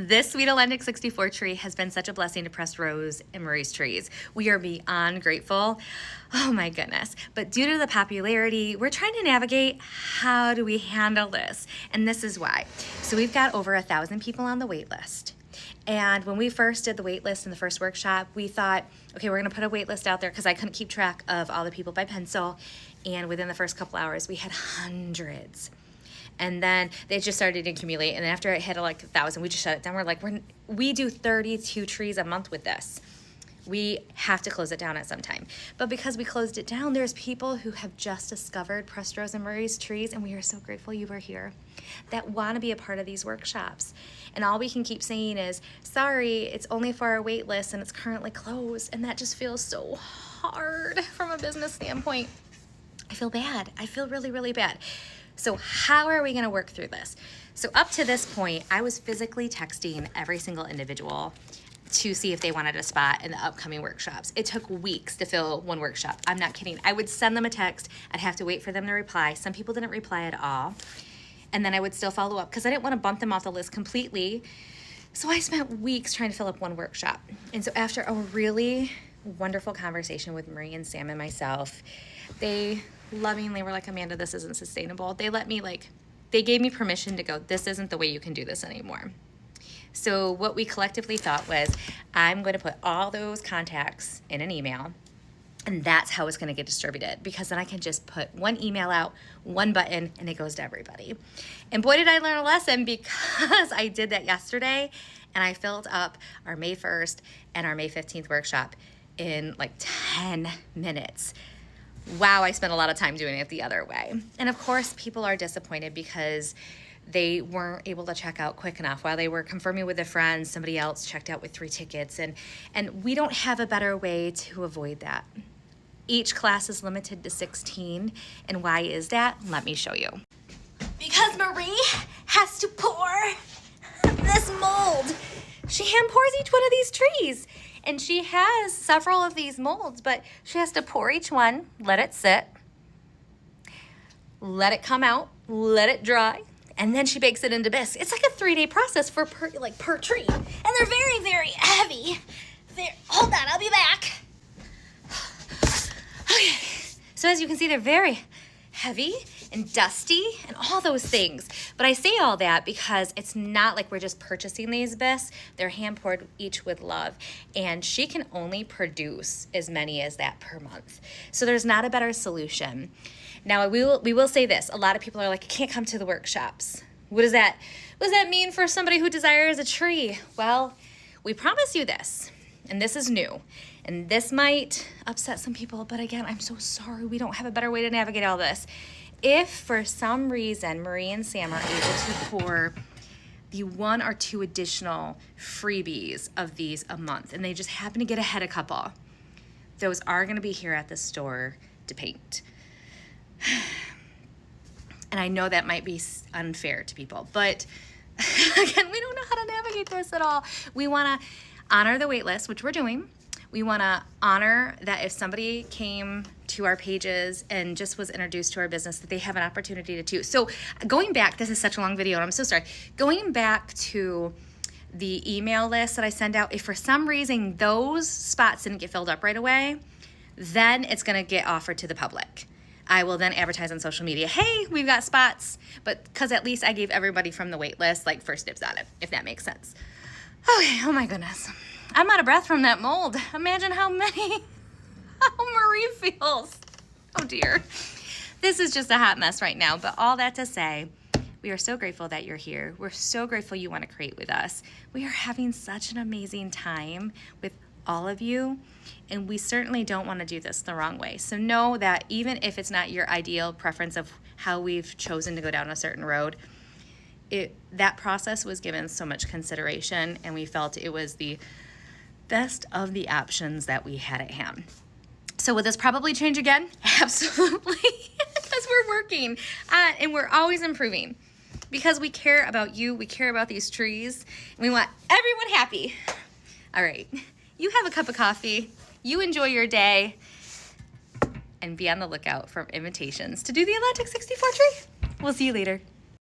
This Sweet Atlantic 64 tree has been such a blessing to Pressed Rose and Marie's trees. We are beyond grateful. Oh my goodness. But due to the popularity, we're trying to navigate how do we handle this? And this is why. So we've got over 1,000 people on the wait list. And when we first did the wait list in the first workshop, we thought, okay, we're gonna put a wait list out there because I couldn't keep track of all the people by pencil. And within the first couple hours, we had hundreds. And then they just started to accumulate. And after it hit like 1,000, we just shut it down. We're like, we do 32 trees a month with this. We have to close it down at some time. But because we closed it down, there's people who have just discovered Pressed Rose and Marie's trees, and we are so grateful you were here, that want to be a part of these workshops. And all we can keep saying is, sorry, it's only for our wait list and it's currently closed. And that just feels so hard from a business standpoint. I feel bad. I feel really, really bad. So how are we going to work through this? So up to this point, I was physically texting every single individual to see if they wanted a spot in the upcoming workshops. It took weeks to fill one workshop. I'm not kidding. I would send them a text. I'd have to wait for them to reply. Some people didn't reply at all. And then I would still follow up because I didn't want to bump them off the list completely. So I spent weeks trying to fill up one workshop. And so after a really wonderful conversation with Marie and Sam and myself, they lovingly were like, Amanda, this isn't sustainable. They gave me permission to go, this isn't the way you can do this anymore. So what we collectively thought was, I'm going to put all those contacts in an email, and that's how it's going to get distributed, because then I can just put one email out, one button, and it goes to everybody. And boy, did I learn a lesson, because I did that yesterday, and I filled up our May 1st and our May 15th workshop in like 10 minutes. Wow, I spent a lot of time doing it the other way. And of course, people are disappointed because they weren't able to check out quick enough. While they were confirming with a friend, somebody else checked out with 3 tickets. And we don't have a better way to avoid that. Each class is limited to 16. And why is that? Let me show you. Because Marie has to pour this mold. She hand pours each one of these trees. And she has several of these molds, but she has to pour each one, let it sit, let it come out, let it dry, and then she bakes it into bisque. It's like a 3-day process for per tree. And they're very, very heavy. Hold on, I'll be back. Okay. So as you can see, they're very heavy and dusty and all those things. But I say all that because it's not like we're just purchasing these bisques. They're hand poured each with love. And she can only produce as many as that per month. So there's not a better solution. Now we will say this. A lot of people are like, I can't come to the workshops. What does that mean for somebody who desires a tree? Well, we promise you this, and this is new. And this might upset some people, but again, I'm so sorry. We don't have a better way to navigate all this. If for some reason Marie and Sam are able to pour the 1 or 2 additional freebies of these a month, and they just happen to get ahead a couple, those are going to be here at the store to paint. And I know that might be unfair to people, but again, we don't know how to navigate this at all. We want to honor the wait list, which we're doing. We want to honor that if somebody came to our pages and just was introduced to our business, that they have an opportunity to too. So going back, this is such a long video, and I'm so sorry. Going back to the email list that I send out, if for some reason those spots didn't get filled up right away, then it's going to get offered to the public. I will then advertise on social media, hey, we've got spots, but because at least I gave everybody from the wait list like first dibs on it, if that makes sense. Okay, oh my goodness. I'm out of breath from that mold. Imagine how Marie feels. Oh dear. This is just a hot mess right now, but all that to say, we are so grateful that you're here. We're so grateful you want to create with us. We are having such an amazing time with all of you, and we certainly don't want to do this the wrong way. So know that even if it's not your ideal preference of how we've chosen to go down a certain road, that process was given so much consideration, and we felt it was the best of the options that we had at hand. So will this probably change again? Absolutely, because we're working and we're always improving, because we care about you, we care about these trees, and we want everyone happy. All right, you have a cup of coffee, you enjoy your day, and be on the lookout for invitations to do the Atlantic 64 tree. We'll see you later.